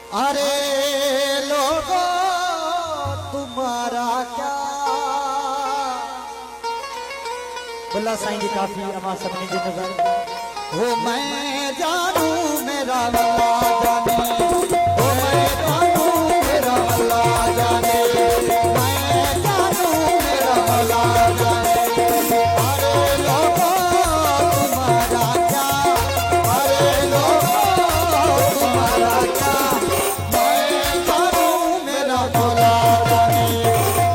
अरे लोगों तुम्हारा क्या बोला साईं जी काफी अमा सबने जी नजर हो मैं जानू मेरा अल्लाह जाने हो मैं जानू मेरा अल्लाह जाने मैं जानू मेरा अल्लाह जाने अरे लोगों तुम्हारा क्या अरे लोगों तुम्हारा क्या मैं जानू मेरा मौला जाने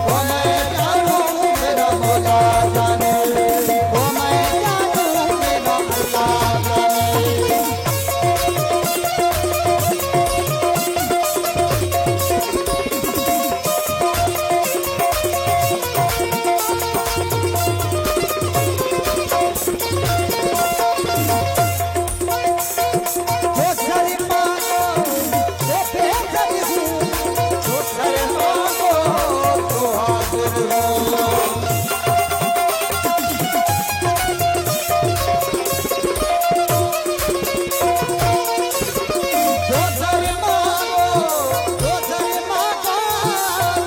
हो मैं जानू मेरा मौला जाने हो मैं जानू मेरा अल्लाह जाने जो सर मांगो वो बेसर हूँ जो सर मांगो तो हाजिर हूँ जो सर मांगो जो सर मांगो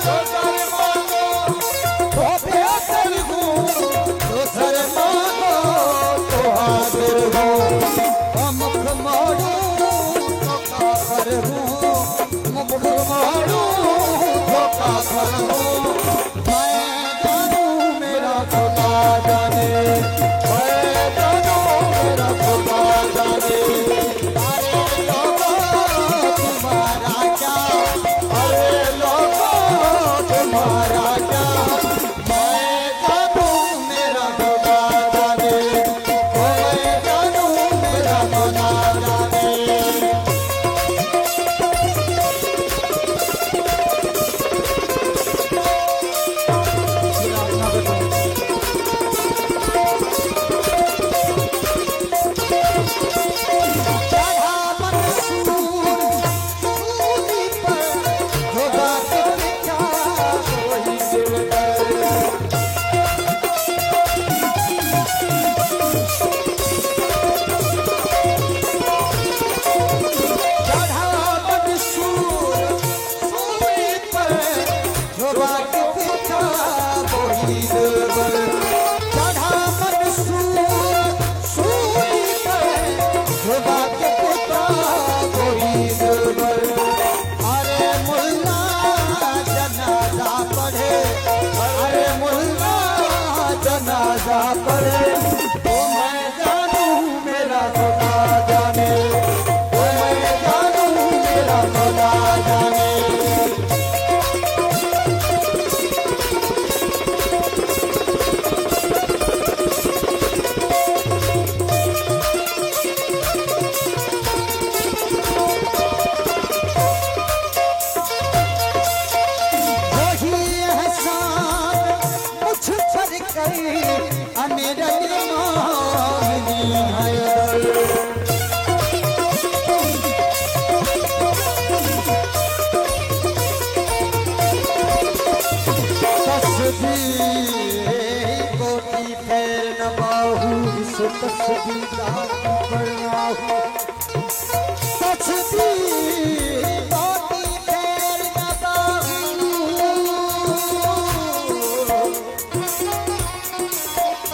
जो सर मांगो वो बेसर हूँ जो सर मांगो तो हाजिर हूँ मुख मोड़ू तो काफर हूँ मुख मोड़ू तो काफर हूँ मैं जानू मेरा खुदा जाने मैं जानू मेरा खुदा जाने अरे लोगों तुम्हारा क्या अरे लोगों तुम्हारा क्या मैं जानू मेरा खुदा जाने मैं जानू मेरा खुदा जाने चढ़ा मंसूर सूली पर जो बात लिखा वही दिलबर चढ़ा मंसूर सूली पर जो बात लिखा वही दिलबर चढ़ा मंसूर सूली पर जो बात लिखा वही दिलबर अरे मुल्ला जनाजा पढ़े अरे मुल्ला जनाजा पढ़े ओ मैं जानू मेरा खुदा जाने ओ मैं जानू मेरा खुदा जाने वही एहसान मुझ पर करी अमीर मोमिनी हैदर तस्बीह कोटी फेर न बाहू इस तस्बीह का पढ़ना हूँ तस्बीह कोटी फेर न बाहू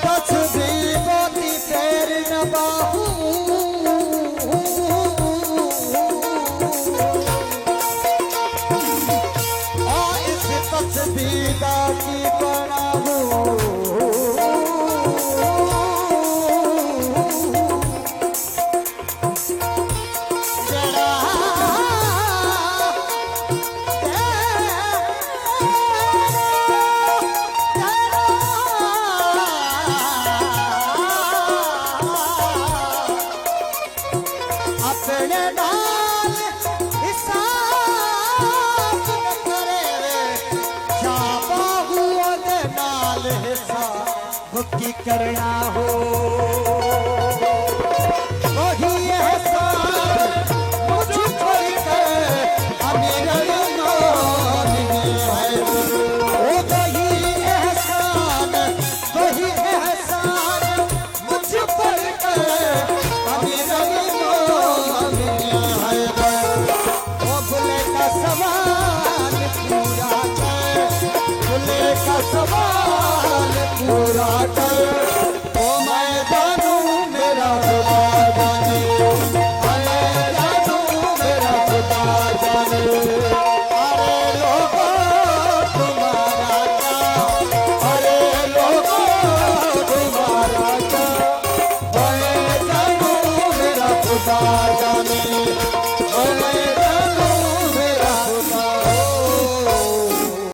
तस्बीह कोटी फेर न बाहू और इस तस्बीह की पढ़ा हूँ जरा अपने नाल हिसाब न करे क्या बाहू दे नाल हिसाब की करना हो वही एहसान मुझ पर कर अमीर मोमिनी हैदर ओ वही एहसान मुझ पर कर अमीर मोमिनी हैदर ओ घाटा